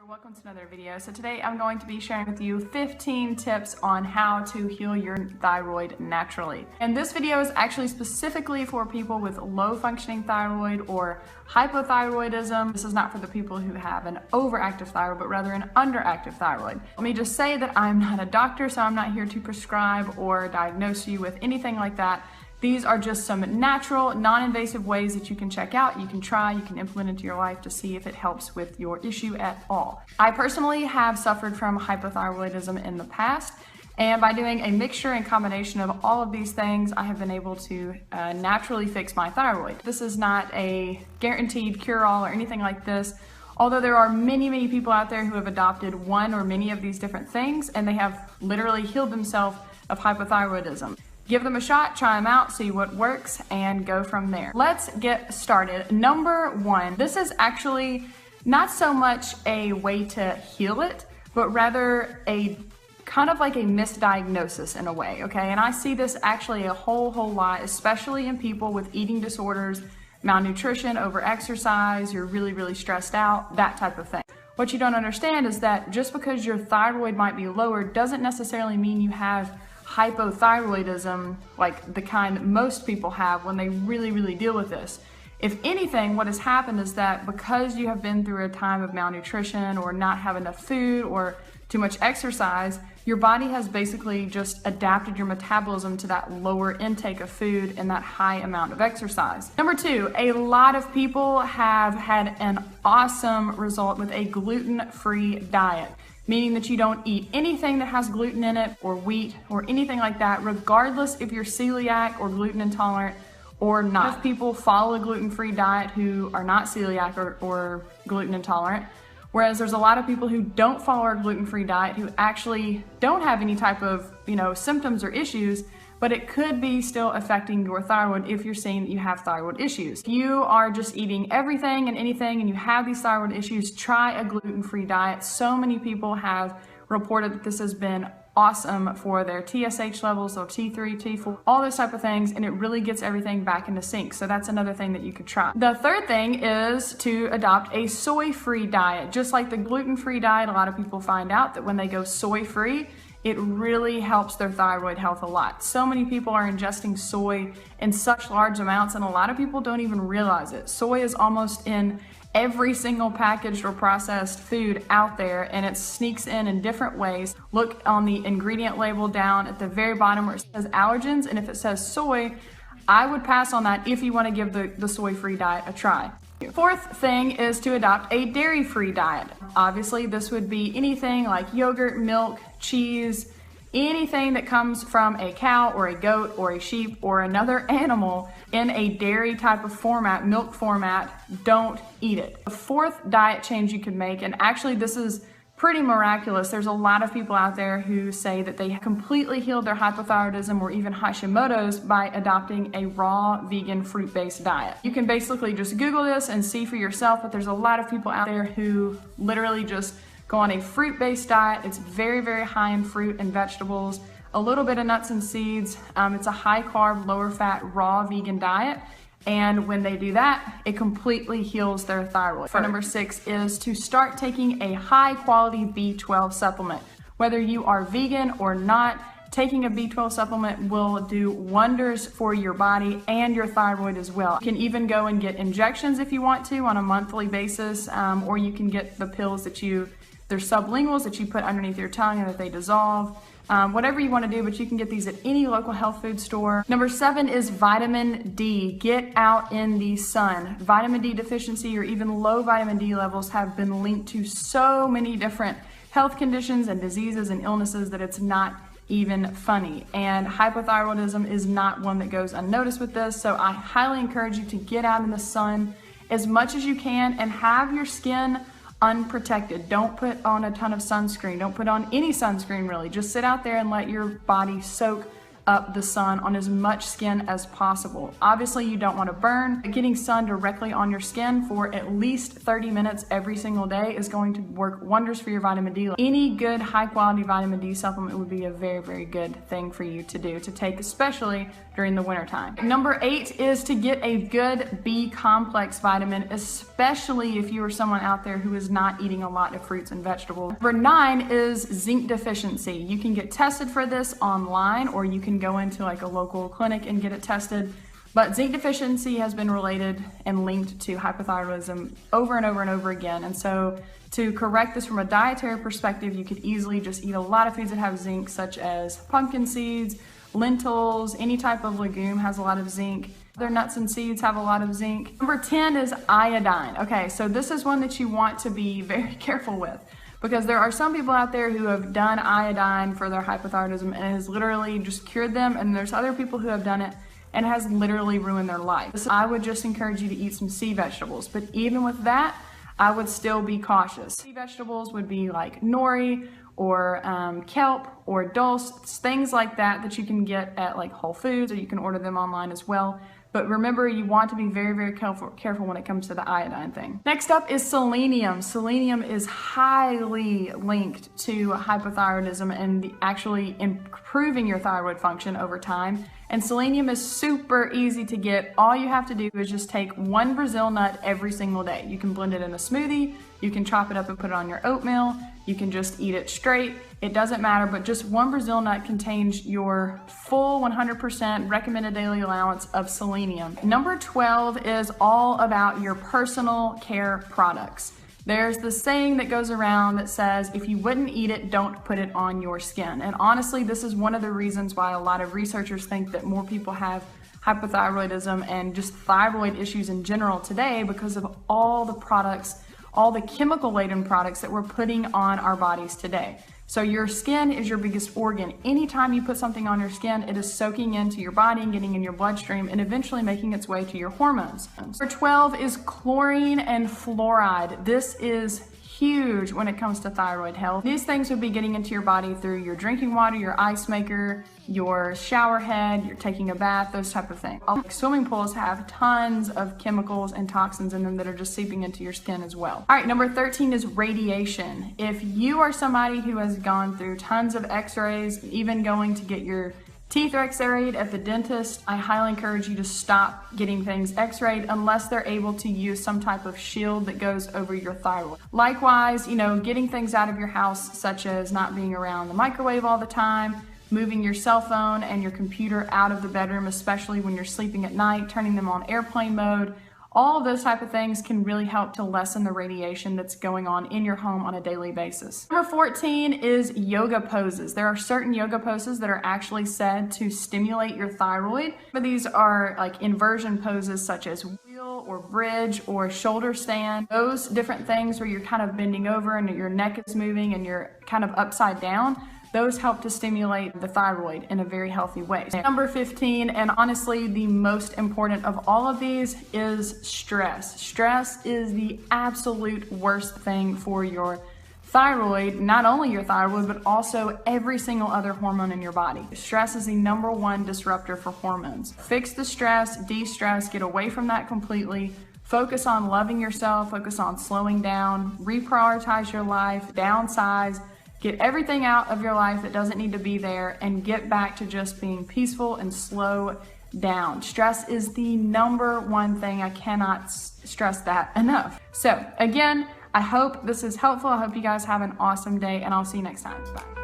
Welcome to another video. So today I'm going to be sharing with you 15 tips on how to heal your thyroid naturally. And this video is actually specifically for people with low functioning thyroid or hypothyroidism. This is not for the people who have an overactive thyroid, but rather an underactive thyroid. Let me just say that I'm not a doctor, so I'm not here to prescribe or diagnose you with anything like that. These are just some natural, non-invasive ways that you can check out, you can try, you can implement into your life to see if it helps with your issue at all. I personally have suffered from hypothyroidism in the past, and by doing a mixture and combination of all of these things, I have been able to naturally fix my thyroid. This is not a guaranteed cure-all or anything like this, although there are many people out there who have adopted one or many of these different things, and they have literally healed themselves of hypothyroidism. Give them a shot, try them out, see what works, and go from there. Let's get started. Number one, this is actually not so much a way to heal it, but rather a kind of like a misdiagnosis in a way, okay? And I see this actually a whole lot, especially in people with eating disorders, malnutrition, overexercise, you're really stressed out, that type of thing. What you don't understand is that just because your thyroid might be lower doesn't necessarily mean you have hypothyroidism, like the kind most people have when they really deal with this. If anything, what has happened is that because you have been through a time of malnutrition or not have enough food or too much exercise, your body has basically just adapted your metabolism to that lower intake of food and that high amount of exercise. Number two, a lot of people have had an awesome result with a gluten-free diet, meaning that you don't eat anything that has gluten in it or wheat or anything like that, regardless if you're celiac or gluten intolerant or not. A lot of people follow a gluten-free diet who are not celiac or gluten intolerant, whereas there's a lot of people who don't follow our gluten-free diet who actually don't have any type of, symptoms or issues, but it could be still affecting your thyroid if you're saying that you have thyroid issues. If you are just eating everything and anything and you have these thyroid issues, try a gluten-free diet. So many people have reported that this has been awesome for their TSH levels, so T3, T4, all those type of things, and it really gets everything back into sync. So that's another thing that you could try. The third thing is to adopt a soy-free diet. Just like the gluten-free diet, a lot of people find out that when they go soy-free, it really helps their thyroid health a lot. So many people are ingesting soy in such large amounts, and a lot of people don't even realize it. Soy is almost in every single packaged or processed food out there, and it sneaks in different ways. Look on the ingredient label down at the very bottom where it says allergens, and if it says soy, I would pass on that if you want to give the soy-free diet a try. Fourth thing is to adopt a dairy-free diet. Obviously, this would be anything like yogurt, milk, cheese, anything that comes from a cow or a goat or a sheep or another animal in a dairy type of format, milk format, don't eat it. The fourth diet change you can make, and actually this is pretty miraculous. There's a lot of people out there who say that they completely healed their hypothyroidism or even Hashimoto's by adopting a raw vegan fruit-based diet. You can basically just Google this and see for yourself, but there's a lot of people out there who literally just go on a fruit-based diet. It's very high in fruit and vegetables, a little bit of nuts and seeds. It's a high-carb, lower-fat, raw vegan diet. And when they do that, it completely heals their thyroid. Number 6 is to start taking a high quality B12 supplement. Whether you are vegan or not, taking a B12 supplement will do wonders for your body and your thyroid as well. You can even go and get injections if you want to on a monthly basis, or you can get the pills that they're sublinguals that you put underneath your tongue and that they dissolve. Whatever you want to do, but you can get these at any local health food store. Number 7 is vitamin D. Get out in the sun. Vitamin D deficiency or even low vitamin D levels have been linked to so many different health conditions and diseases and illnesses that it's not even funny. And hypothyroidism is not one that goes unnoticed with this, so I highly encourage you to get out in the sun as much as you can and have your skin unprotected. Don't put on a ton of sunscreen. Don't put on any sunscreen really. Just sit out there and let your body soak up the sun on as much skin as possible. Obviously, you don't want to burn, but getting sun directly on your skin for at least 30 minutes every single day is going to work wonders for your vitamin D. Any good high quality vitamin D supplement would be a very, very good thing for you to do, to take, especially during the winter time. Number 8 is to get a good B complex vitamin, especially if you are someone out there who is not eating a lot of fruits and vegetables. Number 9 is zinc deficiency. You can get tested for this online, or you can go into like a local clinic and get it tested. But zinc deficiency has been related and linked to hypothyroidism over and over and over again. And so to correct this from a dietary perspective, you could easily just eat a lot of foods that have zinc, such as pumpkin seeds, lentils, any type of legume has a lot of zinc. Their nuts and seeds have a lot of zinc. Number 10 is iodine. Okay, so this is one that you want to be very careful with, because there are some people out there who have done iodine for their hypothyroidism and it has literally just cured them, and there's other people who have done it and it has literally ruined their life. So I would just encourage you to eat some sea vegetables, but even with that, I would still be cautious. Sea vegetables would be like nori or kelp or dulse, things like that that you can get at like Whole Foods, or you can order them online as well. But remember, you want to be very, very careful when it comes to the iodine thing. Next up is selenium. Selenium is highly linked to hypothyroidism and actually improving your thyroid function over time. And selenium is super easy to get. All you have to do is just take one Brazil nut every single day. You can blend it in a smoothie, you can chop it up and put it on your oatmeal, you can just eat it straight. It doesn't matter, but just one Brazil nut contains your full 100% recommended daily allowance of selenium. Number 12 is all about your personal care products. There's this saying that goes around that says, if you wouldn't eat it, don't put it on your skin. And honestly, this is one of the reasons why a lot of researchers think that more people have hypothyroidism and just thyroid issues in general today, because of all the products, all the chemical-laden products that we're putting on our bodies today. So your skin is your biggest organ. Anytime you put something on your skin, it is soaking into your body and getting in your bloodstream and eventually making its way to your hormones. Number 12 is chlorine and fluoride. This is huge when it comes to thyroid health. These things would be getting into your body through your drinking water, your ice maker, your shower head, you're taking a bath, those type of things. Swimming pools have tons of chemicals and toxins in them that are just seeping into your skin as well. All right, number 13 is radiation. If you are somebody who has gone through tons of x-rays, even going to get your teeth are x-rayed at the dentist, I highly encourage you to stop getting things x-rayed unless they're able to use some type of shield that goes over your thyroid. Likewise, getting things out of your house, such as not being around the microwave all the time, moving your cell phone and your computer out of the bedroom, especially when you're sleeping at night, turning them on airplane mode. All of those type of things can really help to lessen the radiation that's going on in your home on a daily basis. Number 14 is yoga poses. There are certain yoga poses that are actually said to stimulate your thyroid. But these are like inversion poses such as wheel or bridge or shoulder stand. Those different things where you're kind of bending over and your neck is moving and you're kind of upside down. Those help to stimulate the thyroid in a very healthy way. Number 15, and honestly the most important of all of these, is stress. Stress is the absolute worst thing for your thyroid, not only your thyroid, but also every single other hormone in your body. Stress is the #1 disruptor for hormones. Fix the stress, de-stress, get away from that completely. Focus on loving yourself, focus on slowing down, reprioritize your life, downsize, get everything out of your life that doesn't need to be there, and get back to just being peaceful and slow down. Stress is the #1 thing. I cannot stress that enough. So again, I hope this is helpful. I hope you guys have an awesome day, and I'll see you next time. Bye.